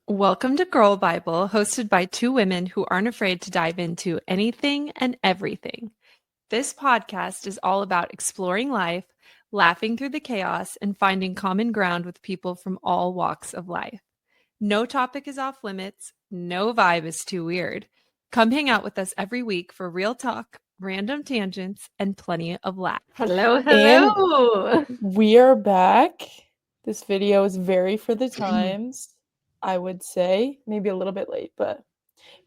Welcome to Girl Bible, hosted by two women who aren't afraid to dive into anything and everything. This podcast is all about exploring life, laughing through the chaos, and finding common ground with people from all walks of life. No topic is off limits, no vibe is too weird. Come hang out with us every week for real talk, random tangents, and plenty of laughs. Hello, And hello. we are back. This video is very for the times, I would say. Maybe a little bit late, but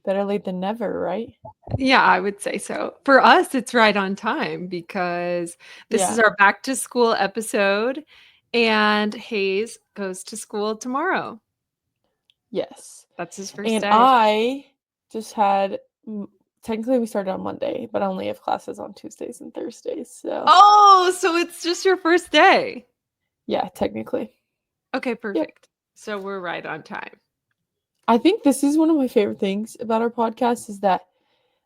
better late than never, right? Yeah, I would say so. For us, it's right on time because this is Yeah. our back to school episode, and Hayes goes to school tomorrow. Yes. That's his first And day. I just had, technically we started on Monday, but I only have classes on Tuesdays and Thursdays. So, Oh, so it's just your first day. yeah, technically. Okay, Yep. perfect. So we're right on time. I think this is one of my favorite things about our podcast is that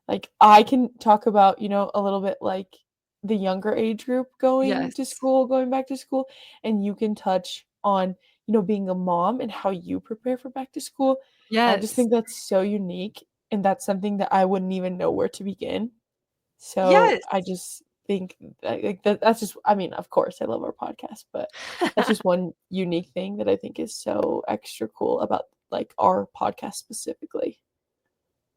like I can talk about, a little bit like the younger age group going Yes. to school, going back to school, and you can touch on, being a mom and how you prepare for back to school. I just Yes. think that's so unique and that's something that I wouldn't even know where to begin. So Yes. I just think that's just I mean, of course I love our podcast, but that's just one unique thing that I think is so extra cool about like our podcast specifically.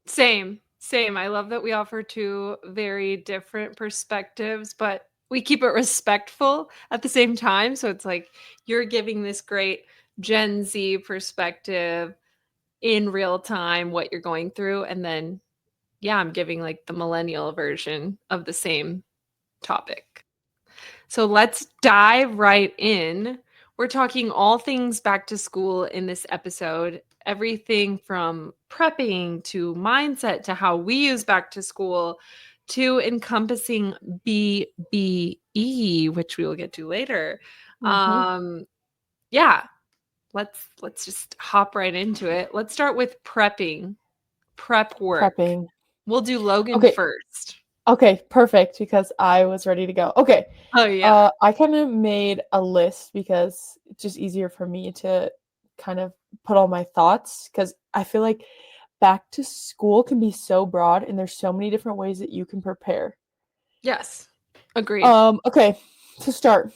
Same. Same. I love that we offer two very different perspectives, but we keep it respectful at the same time. So it's like you're giving this great Gen Z perspective in real time, what you're going through. And then, yeah, I'm giving like the millennial version of the same topic. So let's dive right in. We're talking all things back to school in this episode, everything from prepping to mindset to how we use back to school to encompassing BBE, which we will get to later. Mhm. Yeah, let's just hop right into it. Let's start with prep work. Prepping. We'll do Logan Okay. first. Okay, perfect, because I was ready to go. Okay. Oh yeah. I kind of made a list because it's just easier for me to kind of put all my thoughts because I feel like back to school can be so broad and there's so many different ways that you can prepare. Yes. Agreed. Okay, to start,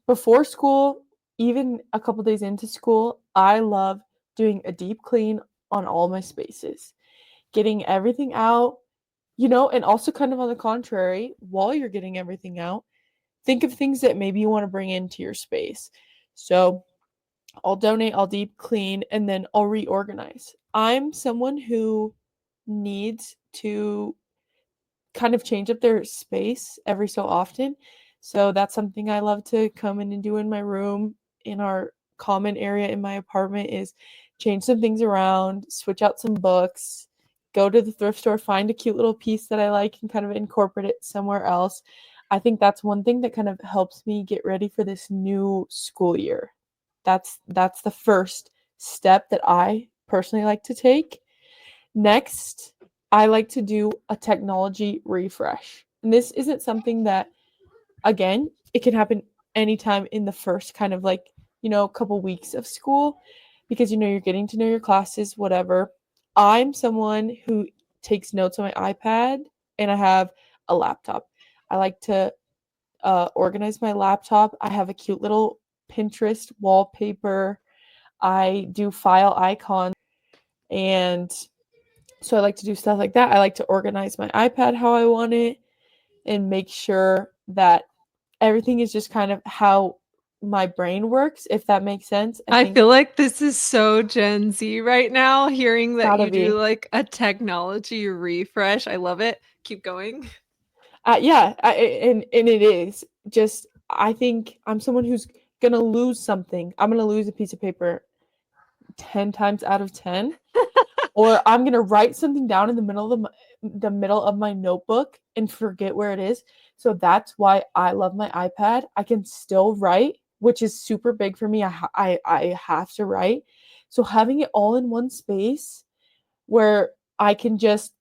before school, even a couple days into school, I love doing a deep clean on all my spaces, getting everything out, and also kind of on the contrary, while you're getting everything out, think of things that maybe you want to bring into your space. So I'll donate, I'll deep clean, and then I'll reorganize. I'm someone who needs to kind of change up their space every so often. So that's something I love to come in and do in my room, in our common area in my apartment, is change some things around, switch out some books, go to the thrift store, find a cute little piece that I like and kind of incorporate it somewhere else. I think that's one thing that kind of helps me get ready for this new school year. That's the first step that I personally like to take. Next, I like to do a technology refresh. And this isn't something that, again, it can happen anytime in the first kind of like, couple weeks of school because, you're getting to know your classes, whatever. I'm someone who takes notes on my iPad and I have a laptop. I like to organize my laptop. I have a cute little Pinterest wallpaper. I do file icons. And so I like to do stuff like that. I like to organize my iPad how I want it and make sure that everything is just kind of how my brain works, if that makes sense. I I think feel like this is so Gen Z right now, hearing that gotta you do be. like a technology refresh. I love it. Keep going. Yeah, and it is just I think I'm someone who's gonna lose something. I'm gonna lose a piece of paper 10 times out of 10, or I'm gonna write something down in the middle of my notebook and forget where it is. So that's why I love my iPad. I can still write, which is super big for me. I have to write. So having it all in one space where I can just,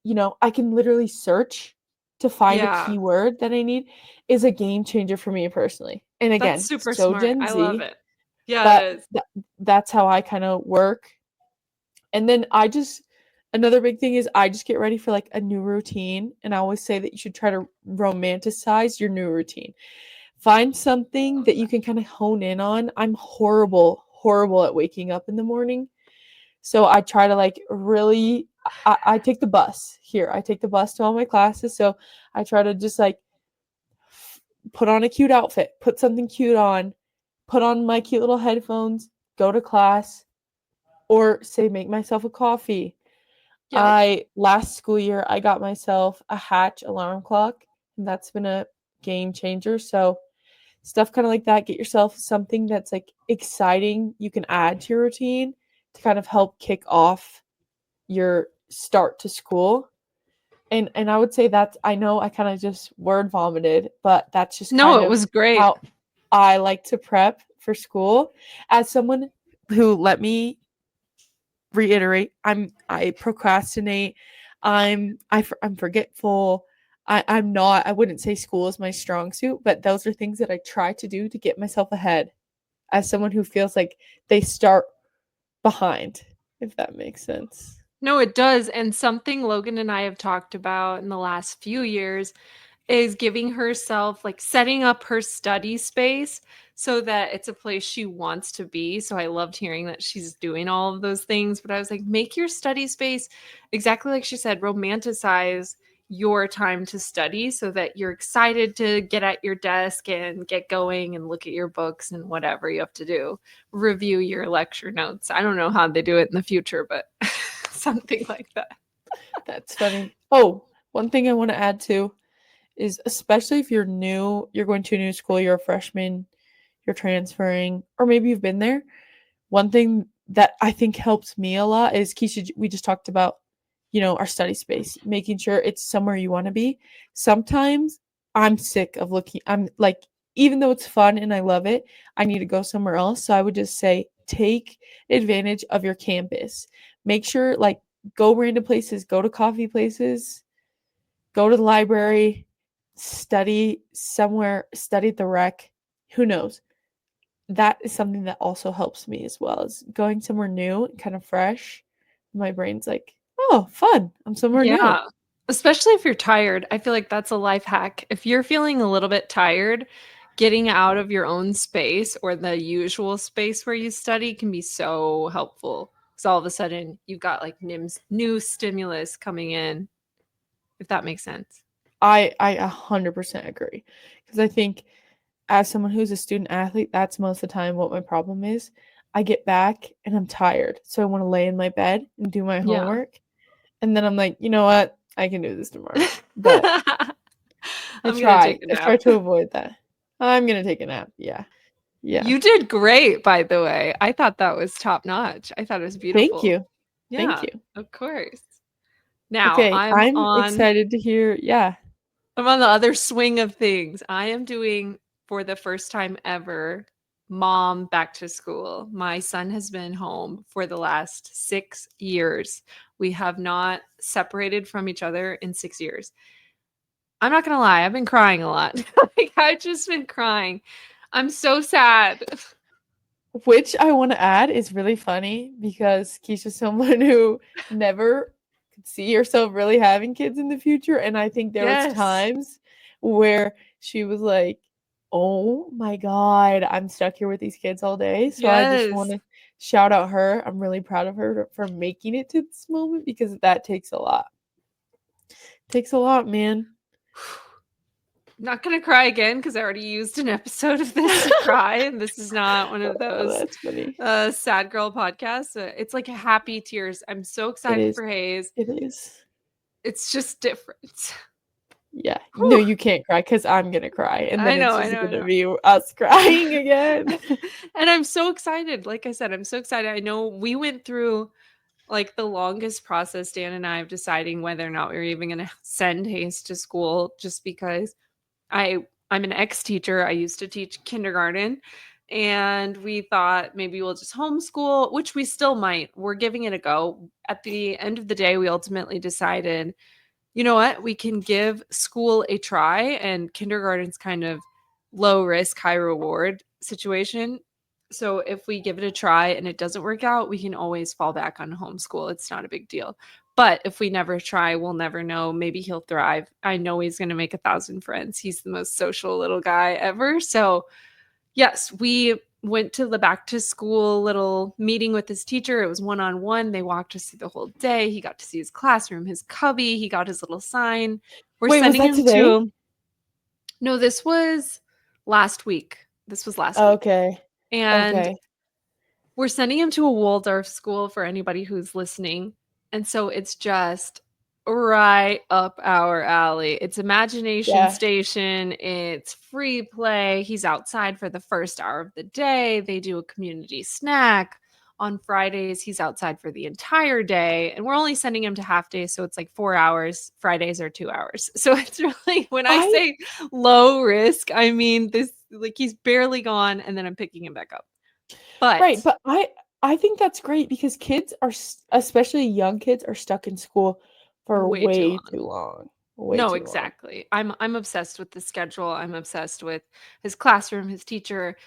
I can literally search to find a Yeah, keyword that I need is a game changer for me personally. And that's again, super so smart. Gen I love Z, it. Yeah, it but is. that's how I kind of work. And then another big thing is I just get ready for like a new routine. And I always say that you should try to romanticize your new routine. Find something that you can kind of hone in on. I'm horrible at waking up in the morning. So I try to like really, I take the bus here. I take the bus to all my classes. So I try to just like put on a cute outfit, put something cute on, put on my cute little headphones, go to class, or say make myself a coffee. Yep. Last school year I got myself a Hatch alarm clock, and that's been a game changer. So stuff kind of like that, get yourself something that's like exciting you can add to your routine to kind of help kick off your start to school. And I would say that's, I know I kind of just word vomited, but that's just No, kind it of was great. how I like to prep for school. As someone who, let me reiterate, I procrastinate. I'm forgetful. I wouldn't say school is my strong suit, but those are things that I try to do to get myself ahead as someone who feels like they start behind, if that makes sense. No, it does. And something Logan and I have talked about in the last few years is giving herself like setting up her study space so that it's a place she wants to be. So I loved hearing that she's doing all of those things, but I was like, make your study space exactly like she said, romanticize your time to study so that you're excited to get at your desk and get going and look at your books and whatever you have to do. Review your lecture notes. I don't know how they do it in the future, but something like that. That's funny. Oh, one thing I want to add too is, especially if you're new, you're going to a new school, you're a freshman, you're transferring, or maybe you've been there. One thing that I think helps me a lot is, Keisha, we just talked about, our study space, making sure it's somewhere you want to be. Sometimes I'm sick of looking, I'm like, even though it's fun and I love it, I need to go somewhere else. So I would just say, take advantage of your campus. Make sure, like, go random places, go to coffee places, go to the library, study somewhere, study at the rec. Who knows? That is something that also helps me as well, is going somewhere new and kind of fresh. My brain's like, oh, fun. I'm somewhere new. Yeah. Especially if you're tired. I feel like that's a life hack. If you're feeling a little bit tired, getting out of your own space or the usual space where you study can be so helpful. Because all of a sudden you've got like new stimulus coming in, if that makes sense. I 100% agree. Because I think, as someone who's a student athlete, that's most of the time what my problem is. I get back and I'm tired. So I want to lay in my bed and do my Yeah. homework. And then I'm like, you know what? I can do this tomorrow. But I I'm gonna take try. a I try nap. to avoid that. I'm gonna take a nap. Yeah. Yeah. You did great, by the way. I thought that was top notch. I thought it was Thank beautiful. you. Thank Yeah, you. of course. Now Okay, I'm excited to hear. Yeah. I'm on the other swing of things. I am doing, for the first time ever, mom back to school. My son has been home for the last 6 years. We have not separated from each other in 6 years. I'm not gonna lie, I've been crying a lot. Like, I've just been crying. I'm so sad. Which I want to add is really funny because Keisha's someone who never could see herself really having kids in the future. And I think there was Yes. times where she was like, oh my God, I'm stuck here with these kids all day. So I just want Yes. to shout out her. I'm really proud of her for making it to this moment, because that takes a lot. Takes a lot, man. Not gonna cry again because I already used an episode of this to cry, and this is not one of Oh, those that's funny. sad girl podcasts. It's like happy tears. I'm so It excited is. for Hayes. It is. It's just different. Yeah. No, Whew. you can't cry because I'm gonna cry, and then I know, it's I just know, I gonna know. be us crying again. And I'm so excited. Like I said, I'm so excited. I know we went through like the longest process, Dan and I, of deciding whether or not we were even going to send Hayes to school, just because I'm an ex-teacher. I used to teach kindergarten, and we thought maybe we'll just homeschool, which we still might. We're giving it a go. At the end of the day, we ultimately decided, you know what? We can give school a try, and kindergarten's kind of low risk, high reward situation. So if we give it a try and it doesn't work out, we can always fall back on homeschool. It's not a big deal. But if we never try, we'll never know. Maybe he'll thrive. I know he's going to make 1,000 friends. He's the most social little guy ever. So, yes, we went to the back to school little meeting with his teacher. It was one on one. They walked us through the whole day. He got to see his classroom, his cubby. He got his little sign. We're Wait, was sending that him today? to, no, this was last week. This was last week. Okay. And Okay. we're sending him to a Waldorf school for anybody who's listening. And so it's just right up our alley. It's imagination Yeah. station, it's free play. He's outside for the first hour of the day. They do a community snack. On Fridays, he's outside for the entire day. And we're only sending him to half days. So it's like 4 hours. Fridays are 2 hours. So it's really, when I I say low risk, I mean this, like he's barely gone and then I'm picking him back up. Right, But but I think that's great because kids are especially young kids are stuck in school for way too way long. too long. Way No, too long. exactly. I'm obsessed with the schedule. I'm obsessed with his classroom, his teacher.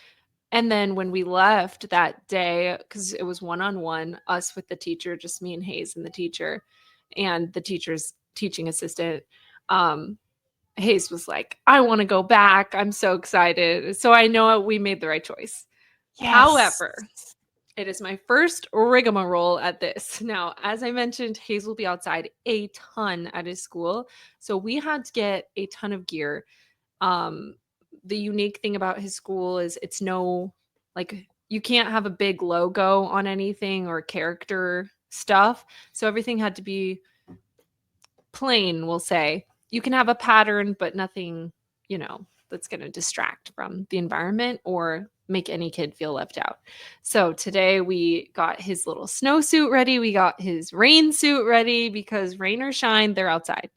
And then when we left that day, because it was one-on-one, us with the teacher, just me and Hayes and the teacher, and the teacher's teaching assistant, um, Hayes was like, I want to go back. I'm so excited. So I know we made the right choice. Yes. However, it is my first rigmarole at this. Now, as I mentioned, Hayes will be outside a ton at his school. So we had to get a ton of gear. Um, the unique thing about his school is it's no, like, you can't have a big logo on anything or character stuff. So everything had to be plain, we'll say. You can have a pattern, but nothing, that's going to distract from the environment or make any kid feel left out. So today we got his little snowsuit ready. We got his rain suit ready because rain or shine, they're outside.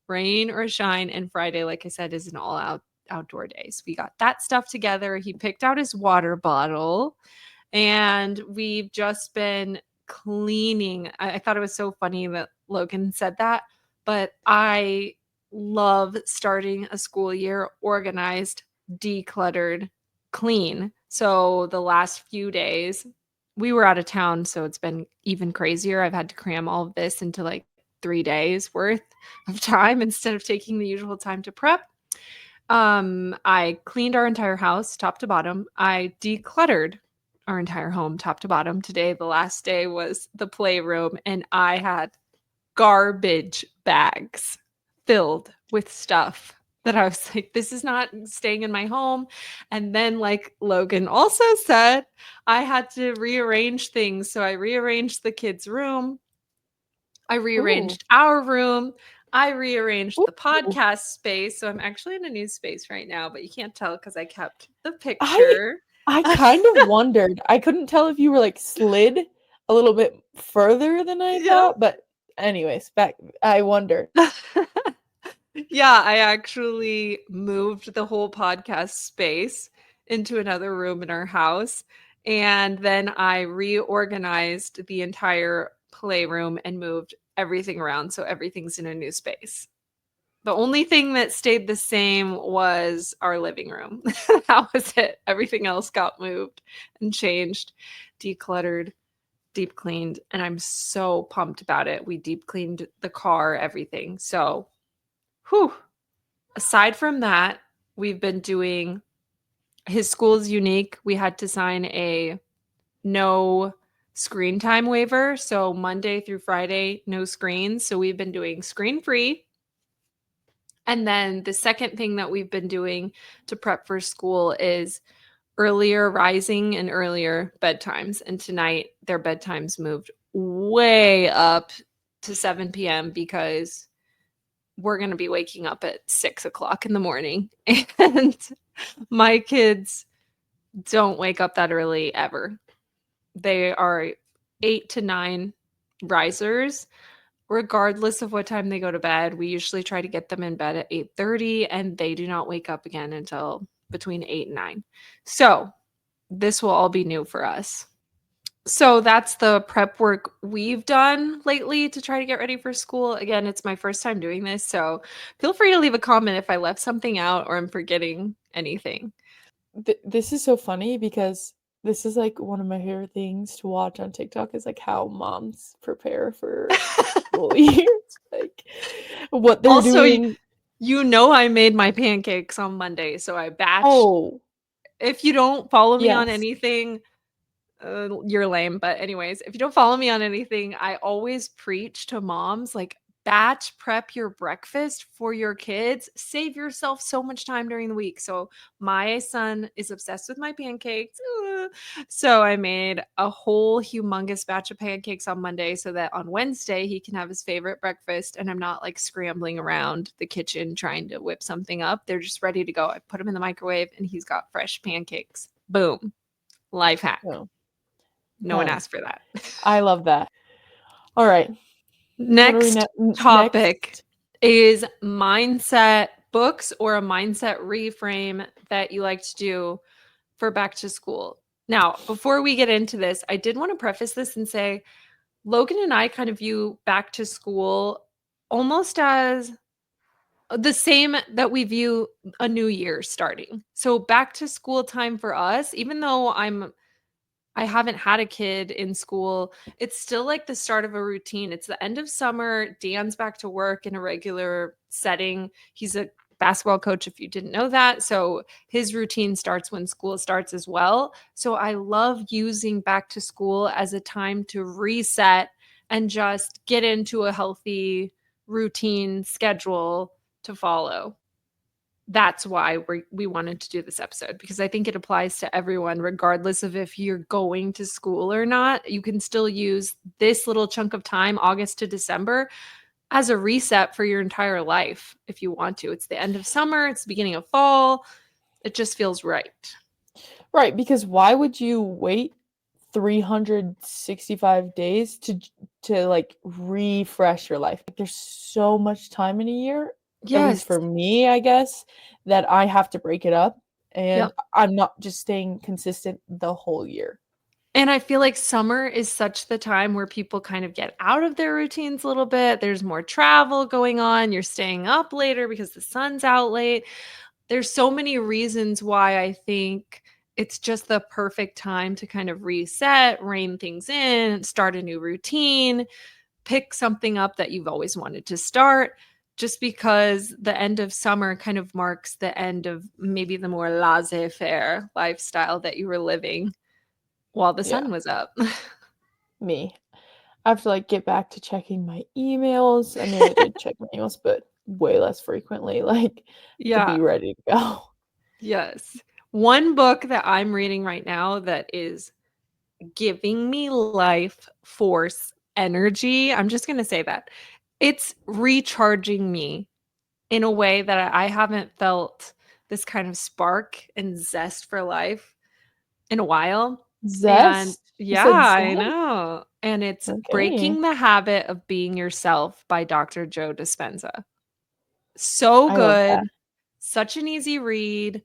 Rain or shine. And Friday, like I said, is an all out outdoor day. So we got that stuff together. He picked out his water bottle and we've just been cleaning. I thought it was so funny that Logan said that, but I love starting a school year organized, decluttered, clean. So the last few days, we were out of town, so it's been even crazier. I've had to cram all of this into like 3 days worth of time instead of taking the usual time to prep. I cleaned our entire house top to bottom. I decluttered our entire home top to bottom. Today, the last day, was the playroom, and I had garbage bags filled with stuff that I was like, this is not staying in my home. And then, like Logan also said, I had to rearrange things. So I rearranged the kids' room. I Ooh. rearranged our room. I rearranged the Ooh. podcast space. So I'm actually in a new space right now, but you can't tell because I kept the I picture. I kind of wondered. I couldn't tell if you were like slid a little bit further than I Yep. thought, but anyways, back I wonder. Yeah, I actually moved the whole podcast space into another room in our house. And then I reorganized the entire playroom and moved everything around. So everything's in a new space. The only thing that stayed the same was our living room. That was it. Everything else got moved and changed, decluttered, deep cleaned, and I'm so pumped about it. We deep cleaned the car, everything. So, whew. Aside from that, we've been doing, his school is unique. We had to sign a no screen time waiver. So, Monday through Friday, no screens. So, we've been doing screen free. And then the second thing that we've been doing to prep for school is earlier rising and earlier bedtimes. And tonight, their bedtimes moved way up to 7 p.m. because we're going to be waking up at 6 o'clock in the morning. And my kids don't wake up that early ever. They are 8 to 9 risers regardless of what time they go to bed. We usually try to get them in bed at 8:30 and they do not wake up again until between 8 and 9. So, this will all be new for us. So, that's the prep work we've done lately to try to get ready for school. Again, it's my first time doing this, so feel free to leave a comment if I left something out or I'm forgetting anything. This is so funny because this is like one of my favorite things to watch on TikTok is like how moms prepare for school years, like what they're Also, doing. you know I made my pancakes on Monday, so I batched. Oh, If you don't follow me on yes. anything, you're lame. But anyways, if you don't follow me on anything, I always preach to moms like batch prep your breakfast for your kids. Save yourself so much time during the week. So my son is obsessed with my pancakes. So I made a whole humongous batch of pancakes on Monday so that on Wednesday he can have his favorite breakfast and I'm not like scrambling around the kitchen trying to whip something up. They're just ready to go. I put them in the microwave and he's got fresh pancakes. Boom. Life hack. Oh, No one nice. asked for that. I love that. All right. What are we Next topic next? is mindset books or a mindset reframe that you like to do for back to school. Now, before we get into this, I did want to preface this and say Logan and I kind of view back to school almost as the same that we view a new year starting. So back to school time for us, even though I haven't had a kid in school. It's still like the start of a routine. It's the end of summer. Dan's back to work in a regular setting. He's a basketball coach, if you didn't know that. So his routine starts when school starts as well. So I love using back to school as a time to reset and just get into a healthy routine schedule to follow. That's why we wanted to do this episode because I think it applies to everyone, regardless of if you're going to school or not. You can still use this little chunk of time, August to December, as a reset for your entire life if you want to. It's the end of summer, it's the beginning of fall. It just feels right. Right, because why would you wait 365 days to like refresh your life? Like, there's so much time in a year, at least Yes. for me, I guess, that I have to break it up and Yep. I'm not just staying consistent the whole year. And I feel like summer is such the time where people kind of get out of their routines a little bit. There's more travel going on. You're staying up later because the sun's out late. There's so many reasons why I think it's just the perfect time to kind of reset, rein things in, start a new routine, pick something up that you've always wanted to start. Just because the end of summer kind of marks the end of maybe the more laissez faire lifestyle that you were living while the Yeah, sun was up. me. I have to like get back to checking my emails. I mean, I did check my emails, but way less frequently, like to Yeah. be ready to go. Yes. One book that I'm reading right now that is giving me life force energy. I'm just going to say that. It's recharging me in a way that I haven't felt this kind of spark and zest for life in a while. And Zest? You yeah, said I zest? know. And it's Okay. Breaking the Habit of Being Yourself by Dr. Joe Dispenza. So I love that. good. Such an easy read.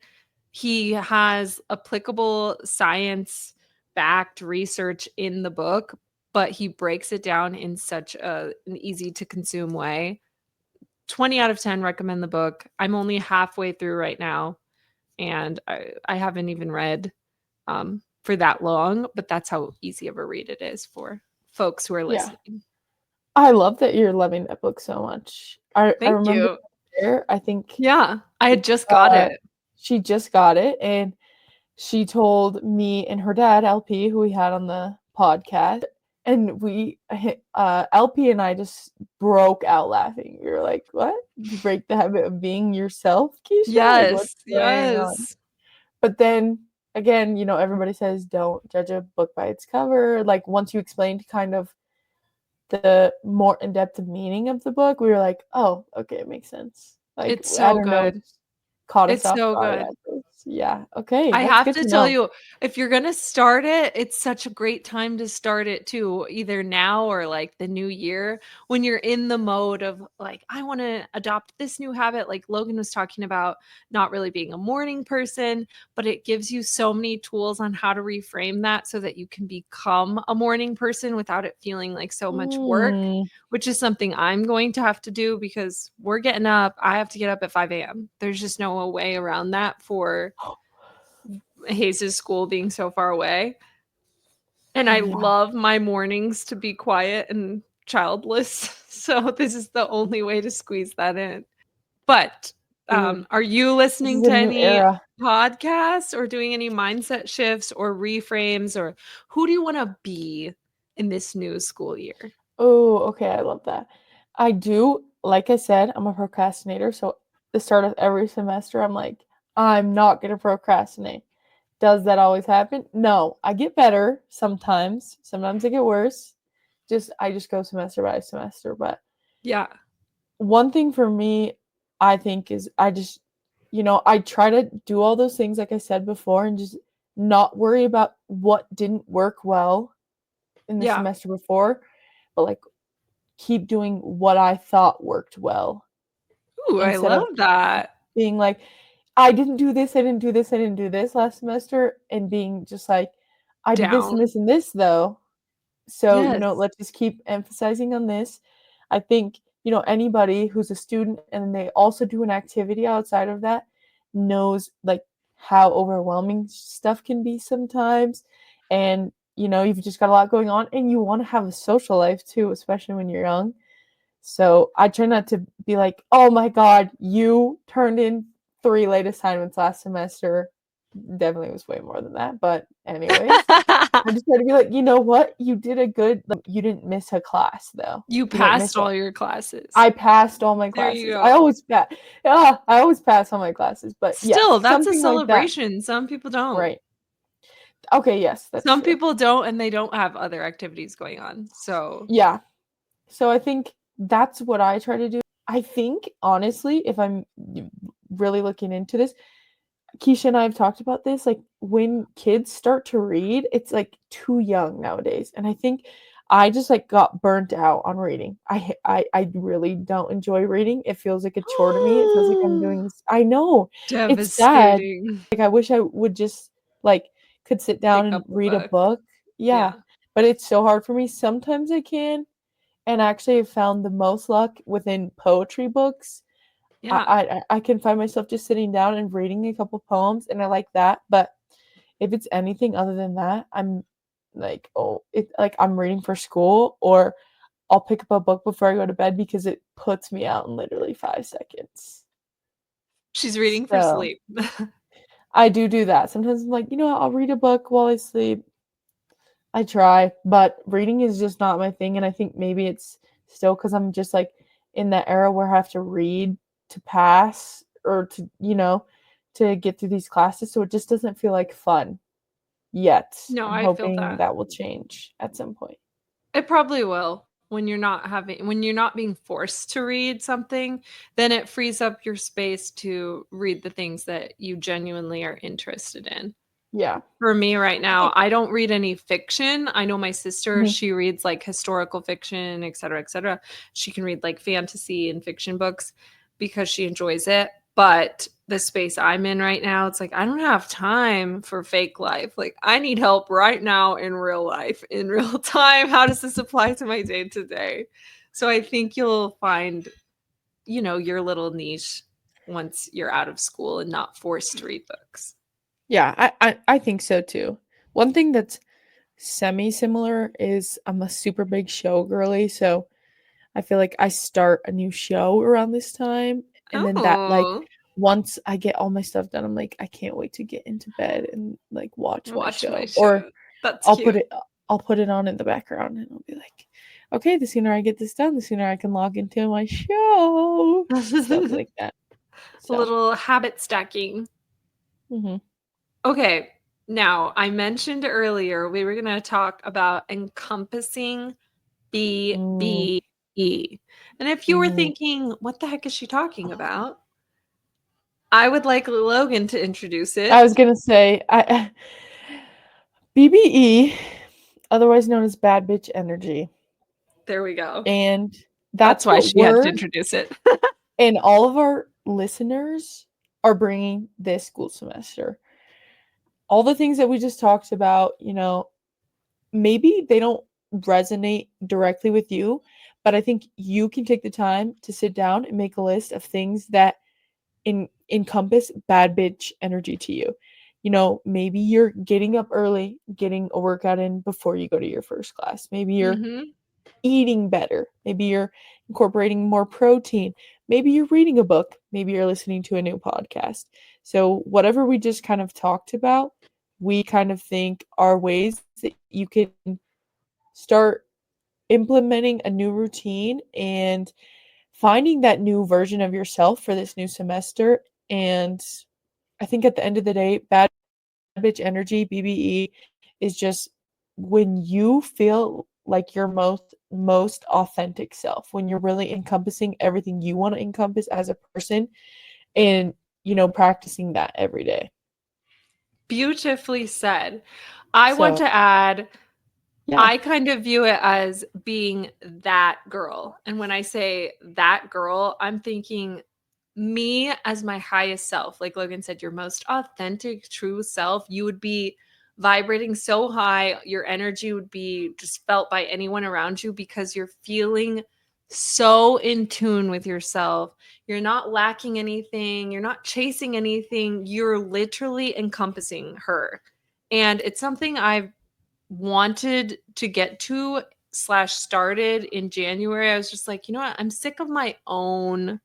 He has applicable science backed research in the book, but he breaks it down in such an easy to consume way. 20 out of 10 recommend the book. I'm only halfway through right now, and I haven't even read for that long, but that's how easy of a read it is for folks who are Yeah. listening. I love that you're loving that book so much. I Thank remember you. there, I think, Yeah, I had just got uh, it. she just got it, and she told me and her dad, LP, who we had on the podcast, and LP and I just broke out laughing. We were like, "What? You break the habit of being yourself, Keisha? Like, what's Yes, going on?" yes. But then again, everybody says don't judge a book by its cover. Like, once you explained kind of the more in-depth meaning of the book, we were like, "Oh, okay, it makes sense." Like, It's I so don't know, it good. just caught us It's off so guard good. at first. Yeah, okay, I that's have good to to tell know. you, if you're gonna start it, it's such a great time to start it too, either now or like the new year when you're in the mode of like, I want to adopt this new habit. Like Logan was talking about not really being a morning person, but it gives you so many tools on how to reframe that so that you can become a morning person without it feeling like so much work, Mm, which is something I'm going to have to do because we're getting up. I have to get up at 5 a.m. There's just no way around that for Hayes' school being so far away. And I Yeah. love my mornings to be quiet and childless. So this is the only way to squeeze that in. But Dude, are you this is listening a to new any era. podcasts or doing any mindset shifts or reframes, or who do you want to be in this new school year? Oh, okay, I love that. I do, like I said, I'm a procrastinator, so the start of every semester, I'm like, I'm not gonna procrastinate. Does that always happen? No, I get better sometimes. Sometimes I get worse. I just go semester by semester. But Yeah. one thing for me, I think is I just, I try to do all those things like I said before and just not worry about what didn't work well in the Yeah. semester before, but like keep doing what I thought worked well Ooh, I instead of love that. being like, I didn't do this, I didn't do this, I didn't do this last semester, and being just like, I did this and Down. this and this though. So, Yes. let's just keep emphasizing on this. I think, anybody who's a student and they also do an activity outside of that knows like how overwhelming stuff can be sometimes. And, you've just got a lot going on and you want to have a social life too, especially when you're young. So I try not to be like, oh my God, you turned in 3 late assignments last semester. Definitely was way more than that. But, anyways, I just try to be like, you know what? You did a good, you didn't miss a class though. You You didn't miss passed it. all your classes. I passed all my There you classes. I go. always pass. Yeah, I always pass all my classes. But yes, Still, that's a something like that. celebration. Some people don't. Right. Okay, yes, that's Some true. people don't, and they don't have other activities going on. So, Yeah. So I think that's what I try to do. I think honestly, if I'm really looking into this, Keisha and I have talked about this. Like when kids start to read, it's like too young nowadays, and I think I just like got burnt out on reading. I really don't enjoy reading. It feels like a chore to me. It feels like I'm doing this. I know it's sad. devastating. Like I wish I would just like could sit down Pick and up a read a book. book. Yeah, Yeah. but it's so hard for me. Sometimes I can, and actually I've found the most luck within poetry books. Yeah. I can find myself just sitting down and reading a couple poems, and I like that. But if it's anything other than that, I'm like, oh, it like I'm reading for school, or I'll pick up a book before I go to bed because it puts me out in literally 5 seconds. She's reading for So sleep. I do that. Sometimes I'm like, what, I'll read a book while I sleep. I try, but reading is just not my thing, and I think maybe it's still because I'm just like in that era where I have to read to pass or to to get through these classes, so it just doesn't feel like fun yet. No, I'm I feel hoping that. that will change at some point. It probably will. When you're not being forced to read something, then it frees up your space to read the things that you genuinely are interested in. Yeah. For me right I now, think I don't read any fiction. I know my sister, mhm. she reads like historical fiction, et cetera, et cetera. She can read like fantasy and fiction books because she enjoys it. But the space I'm in right now, it's like I don't have time for fake life. Like I need help right now in real life, in real time. How does this apply to my day to day? So I think you'll find, your little niche once you're out of school and not forced to read books. Yeah, I think so too. One thing that's semi similar is I'm a super big show girly, so I feel like I start a new show around this time, and then that like Oh, once I get all my stuff done, I'm like, I can't wait to get into bed and like watch my watch my show. Or show. That's I'll put cute. it I'll put it on in the background and I'll be like, okay, the sooner I get this done, the sooner I can log into my show. Stuff A like that. So little habit stacking. mhm. Okay, now I mentioned earlier we were going to talk about encompassing Mm, BBE. And if you were mhm. thinking, what the heck is she talking about? I would like Logan to introduce I it. was gonna say I BBE, otherwise known as bad bitch energy. There we go. And That's that's why what she had to we're introduce it. and all of our listeners are bringing this school semester. All the things that we just talked about, maybe they don't resonate directly with you, but I think you can take the time to sit down and make a list of things that encompass bad bitch energy to you. maybe you're getting up early, getting a workout in before you go to your first class. Maybe you're Mhm. eating better. Maybe you're incorporating more protein. Maybe you're reading a book. Maybe you're listening to a new podcast. So, whatever we just kind of talked about, we kind of think are ways that you can start implementing a new routine and finding that new version of yourself for this new semester. And I think at the end of the day, bad bitch energy, BBE, is just when you feel like your most authentic self, when you're really encompassing everything you want to encompass as a person and practicing that every day. Beautifully said. I want So, to add, yeah. I kind of view it as being that girl. And when I say that girl, I'm thinking me as my highest self. Like Logan said, your most authentic, true self. You would be vibrating so high, your energy would be just felt by anyone around you because you're feeling so in tune with yourself. You're not lacking anything, you're not chasing anything, you're literally encompassing her. And it's something I've wanted to get to slash started in January. I was just like, you know what? I'm sick of my own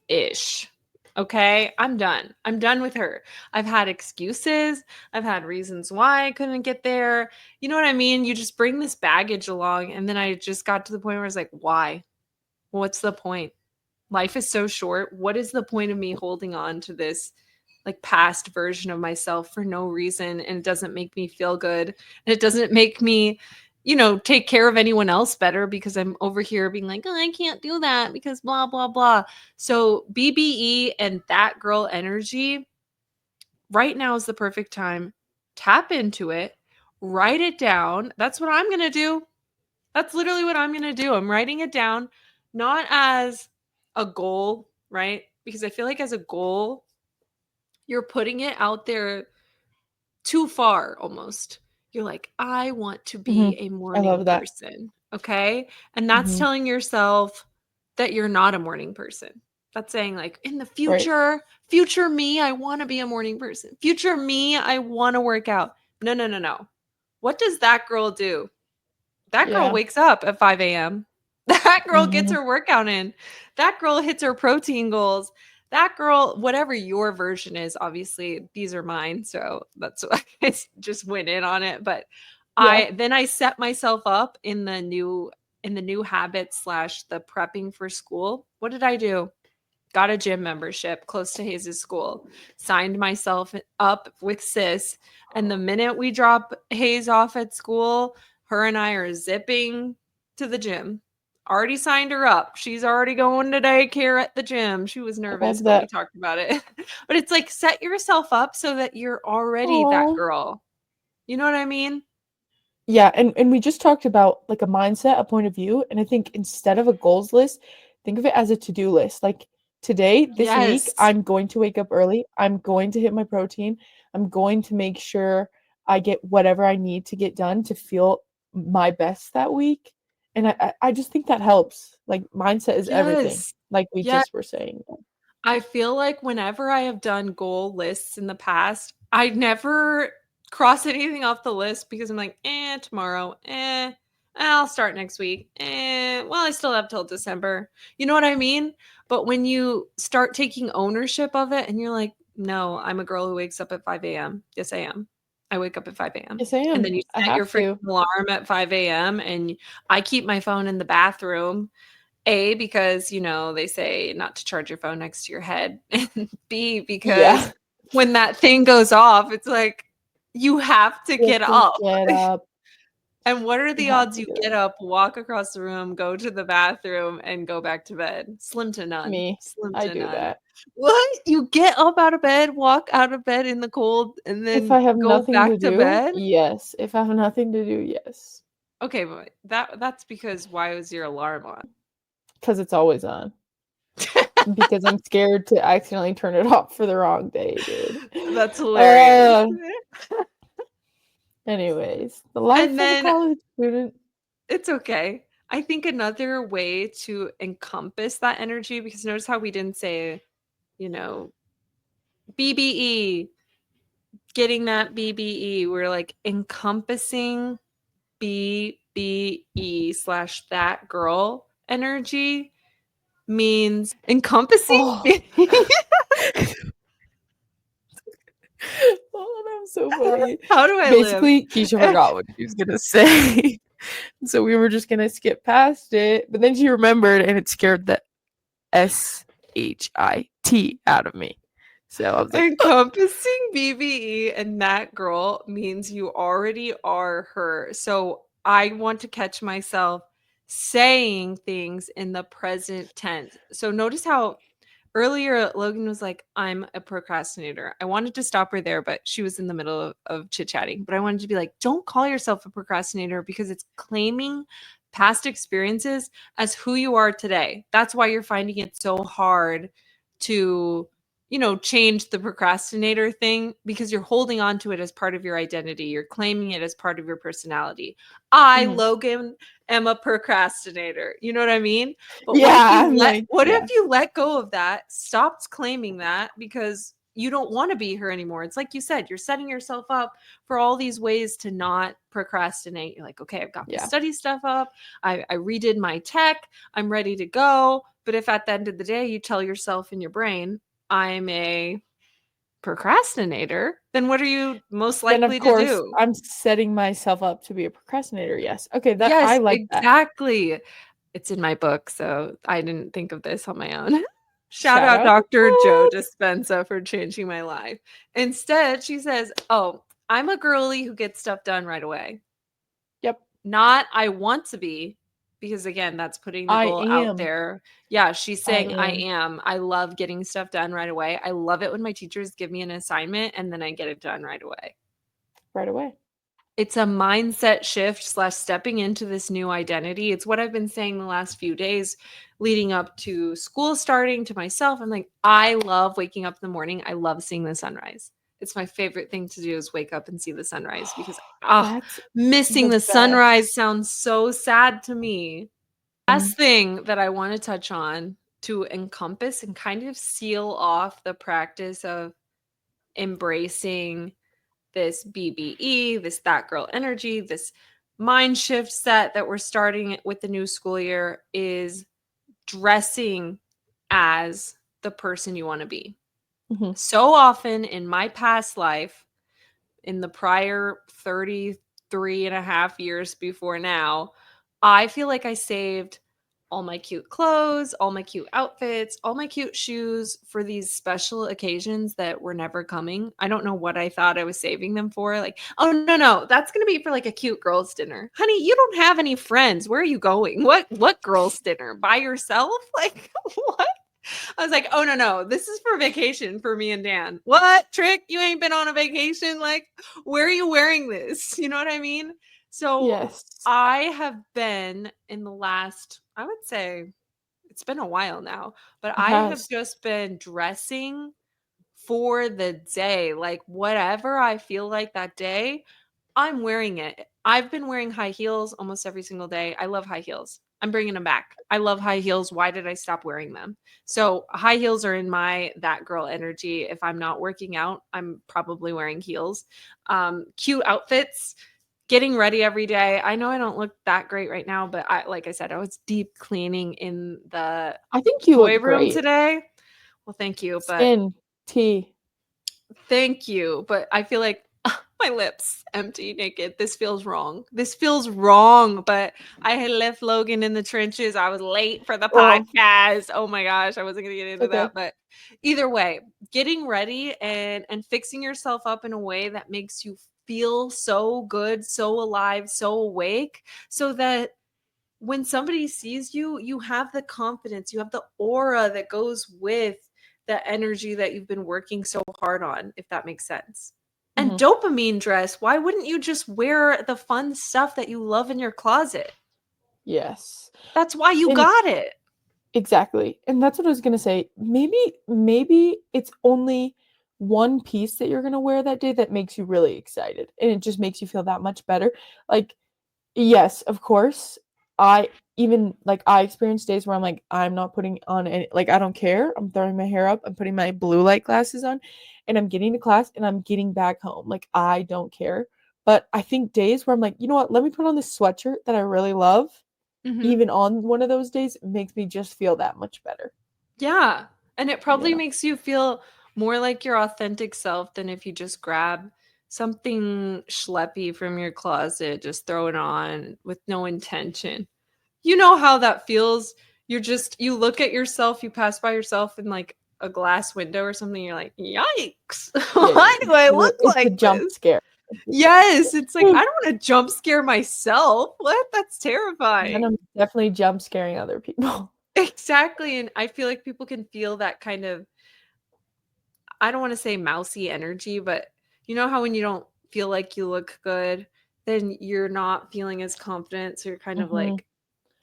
ish. Okay, I'm done. I'm done with her. I've had excuses. I've had reasons why I couldn't get there. You know what I mean? You just bring this baggage along. And then I just got to the point where I was like, why? What's the point? Life is so short. What is the point of me holding on to this like past version of myself for no reason, and it doesn't make me feel good, and it doesn't make me take care of anyone else better because I'm over here being like, oh, I can't do that because blah blah blah. So BBE and that girl energy, right now is the perfect time. Tap into it, write it down. That's what I'm going to do. That's literally what I'm going to do. I'm writing it down, not as a goal, right? Because I feel like as a goal, you're putting it out there too far almost. You're like, I want to Hmm. be a I morning love that. person. Okay. And that's Hmm. telling yourself that you're not a morning person. That's saying, like, in the Right. future me, I want to be a morning person. Future me, I want to work out. No, no, no, no. What does that girl do? That girl Yeah. wakes up at 5 a.m. That girl gets Hmm. her workout in. That girl hits her protein goals. That girl, whatever your version is, obviously these are mine, so that's why I just went in on it. But Yeah. I set myself up in the new habit slash the prepping for school. What did I do? Got a gym membership close to Hayes' school, signed myself up with Sis. And the minute we drop Hayes off at school, her and I are zipping to the gym. Already signed her up. She's already going to daycare at the gym. She was I nervous, love but we that. talked about it. But it's like set yourself up so that you're already that Oh. girl. You know what I mean? Yeah, and we just talked about like a mindset, a point of view, and I think instead of a goals list, think of it as a to-do list. Like today, this week, Yes. I'm going to wake up early. I'm going to hit my protein. I'm going to make sure I get whatever I need to get done to feel my best that week. And I just think that helps. Like mindset is everything, Yes. like we Yes. just were saying. I feel like whenever I have done goal lists in the past, I never cross anything off the list because I'm like, tomorrow, I'll start next week. Well, I still have till December. You know what I mean? But when you start taking ownership of it and you're like, no, I'm a girl who wakes up at 5 a.m. Yes, I am. I wake up at 5 a.m. Yes, I And am. then you I set your have freaking to. alarm at 5 a.m. and I keep my phone in the bathroom, a, because, they say not to charge your phone next to your head. And B, because Yeah. when that thing goes off, it's like you have to You get have to up. get up. And what are You the have odds to you do get it. up, walk across the room, go to the bathroom, and go back to bed? Slim to none. Me. Slim I to do none. that. What? You get up out of bed, walk out of bed in the cold, and If then I have go nothing to back to do, bed? yes. If I have nothing to do, yes. Okay, but that's because why was your alarm on? Because it's always on. Because I'm scared to accidentally turn it off for the wrong day, dude. That's hilarious. Uh, anyways, the life And of a then college student. it's okay. I think another way to encompass that energy, because notice how we didn't say, you know, BBE, getting that BBE. We're like encompassing BBE / that girl energy means encompassing. Oh. Oh, that was so funny. How do I live? Basically, Keisha forgot what she was gonna say. So we were just gonna skip past it. But then she remembered and it scared the SHIT out of me. So I was like, Encompassing BBE and that girl means you already are her. So I want to catch myself saying things in the present tense. So notice how earlier Logan was like, I'm a procrastinator. I wanted to stop her there, but she was in the middle of chit-chatting. But I wanted to be like, don't call yourself a procrastinator because it's claiming past experiences as who you are today. That's why you're finding it so hard to, change the procrastinator thing, because you're holding on to it as part of your identity. You're claiming it as part of your personality. I, mm-hmm. Logan, am a procrastinator. You know what I mean? But Yeah, I'm like, what yeah, if you let go of that, stopped claiming that because you don't want to be her anymore? It's like you said, you're setting yourself up for all these ways to not procrastinate. You're like, okay, I've got my yeah. study stuff up. I redid my tech. I'm ready to go. But if at the end of the day you tell yourself in your brain, I'm a procrastinator, then what are you most Then of likely to course do? I'm setting myself up to be a procrastinator. Yes. Okay, that I Yes, like that. exactly. It's in my book, so I didn't think of this on my own. Shout Shout out out to Dr. Joe books. Dispenza for changing my life. Instead, she says, "Oh, I'm a girly who gets stuff done right away." Yep. Not I want to be, because again, that's putting the I goal out am. there. Yeah, she's I saying I am. am. I love getting stuff done right away. I love it when my teachers give me an assignment and then I get it done right away. Right away. It's a mindset shift / stepping into this new identity. It's what I've been saying the last few days leading up to school starting, to myself. I'm like, I love waking up in the morning. I love seeing the sunrise. It's my favorite thing to do is wake up and see the sunrise, because That's missing the the best. sunrise sounds so sad to me. Last thing that I want to touch on to encompass and kind of seal off the practice of embracing this BBE, this that girl energy, this mind shift set that we're starting with the new school year, is dressing as the person you want to be. Mm-hmm. So often in my past life, in the prior 33 and a half years before now, I feel like I saved all my cute clothes, all my cute outfits, all my cute shoes for these special occasions that were never coming. I don't know what I thought I was saving them for. Like, oh, no, that's going to be for like a cute girls' dinner. Honey, you don't have any friends. Where are you going? What girls' dinner? By yourself? Like, what? I was like, oh, no, this is for vacation for me and Dan. What, Trick? You ain't been on a vacation? Like, where are you wearing this? You know what I mean? So Yes. I have been in the last, I would say it's been a while now, but It I have has. just been dressing for the day. Like, whatever I feel like that day, I'm wearing it. I've been wearing high heels almost every single day. I love high heels. I'm bringing them back. I love high heels. Why did I stop wearing them? So, high heels are in my that girl energy. If I'm not working out, I'm probably wearing heels. Cute outfits, getting ready every day. I know I don't look that great right now, but like I said, I was deep cleaning in the I think you toy look room great. today. Well, thank you, but Spin. Tea. thank you, but I feel like my lips empty, naked. This feels wrong. This feels wrong, but I had left Logan in the trenches. I was late for the Oh, podcast. Oh my gosh, I wasn't going to get it's into okay. that, but either way, getting ready and fixing yourself up in a way that makes you feel so good, so alive, so awake, so that when somebody sees you, you have the confidence, you have the aura that goes with the energy that you've been working so hard on, if that makes sense. And Mm-hmm. dopamine dress, why wouldn't you just wear the fun stuff that you love in your closet? Yes. That's why you And got it. exactly. And that's what I was gonna say. Maybe it's only one piece that you're gonna wear that day that makes you really excited. And it just makes you feel that much better. Like, yes, of course. I experience days where I'm like, I'm not putting on any, like, I don't care. I'm throwing my hair up. I'm putting my blue light glasses on and I'm getting to class and I'm getting back home. Like, I don't care. But I think days where I'm like, you know what? Let me put on this sweatshirt that I really love. Mhm. Even on one of those days, it makes me just feel that much better. Yeah, and it probably Yeah. makes you feel more like your authentic self than if you just grab something schleppy from your closet, just throw it on with no intention. You know how that feels? You look at yourself, you pass by yourself in, like, a glass window or something, you're like, "Yikes. Yeah, Why do I look it's a like jump this?" scare. It's a jump Yes, it's like, scare. I don't wanna jump scare myself. What? That's Then terrifying. I'm definitely jump scaring other people. Exactly, and I feel like people can feel that kind of, I don't wanna say mousy energy, but you know how when you don't feel like you look good, then you're not feeling as confident, so you're kind of Mhm. like,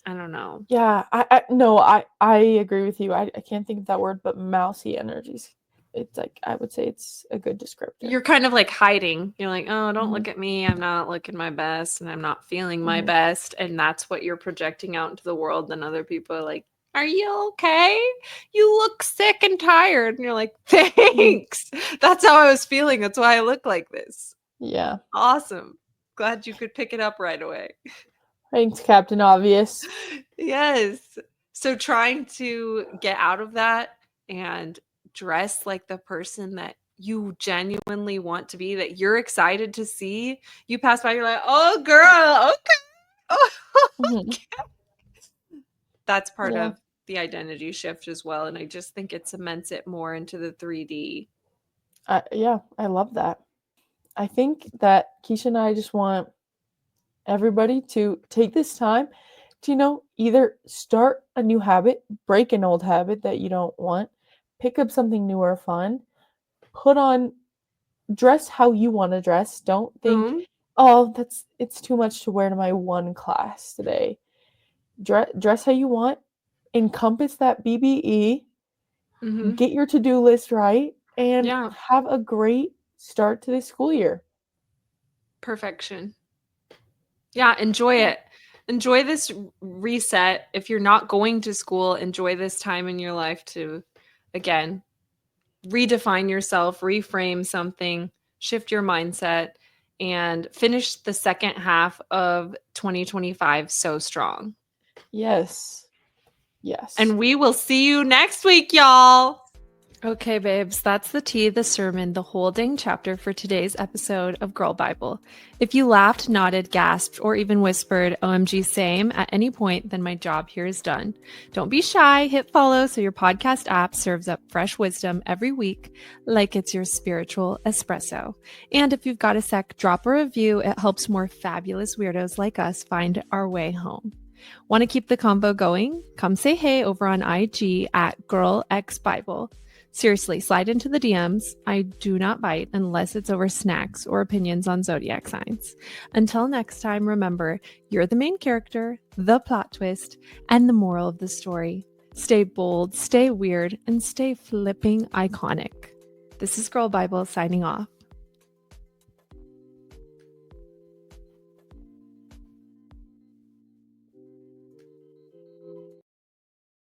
I don't know. Yeah, I no, I agree with you. I can't think of that word, but mousy energies. It's like, I would say it's a good descriptor. You're kind of like hiding. You're like, "Oh, don't Mhm, look at me. I'm not looking my best and I'm not feeling my mhm, best." And that's what you're projecting out into the world. Then other people are like, "Are you okay? You look sick and tired." And you're like, mhm. "Thanks. That's how I was feeling. That's why I look like this." Yeah. Awesome. Glad you could pick it up right away. Thanks, Captain Obvious. Yes. So trying to get out of that and dress like the person that you genuinely want to be, that you're excited to see. You pass by, you're like, "Oh, girl, okay." Mhm. That's part Yeah. of the identity shift as well. And I just think it cements it more into the 3D. Yeah, I love that. I think that Keisha and I just want everybody to take this time to, either start a new habit, break an old habit that you don't want, pick up something new or fun, put on, dress how you want to dress. Don't think, Boom. oh, it's too much to wear to my one class today. Dress how you want, encompass that BBE, Hmm. get your to-do list right, and Yeah. have a great start to the school year. Perfection. Yeah, enjoy Yeah. it. Enjoy this reset. If you're not going to school, enjoy this time in your life to, again, redefine yourself, reframe something, shift your mindset, and finish the second half of 2025 so strong. Yes. Yes. And we will see you next week, y'all. Okay, babes, that's the tea, the sermon, the whole dang chapter for today's episode of Girl Bible. If you laughed, nodded, gasped, or even whispered, OMG, same, at any point, then my job here is done. Don't be shy, hit follow so your podcast app serves up fresh wisdom every week like it's your spiritual espresso. And if you've got a sec, drop a review. It helps more fabulous weirdos like us find our way home. Want to keep the convo going? Come say hey over on IG at GirlXBible. Seriously, slide into the DMs. I do not bite unless it's over snacks or opinions on zodiac signs. Until next time, remember, you're the main character, the plot twist, and the moral of the story. Stay bold, stay weird, and stay flipping iconic. This is Girl Bible signing off.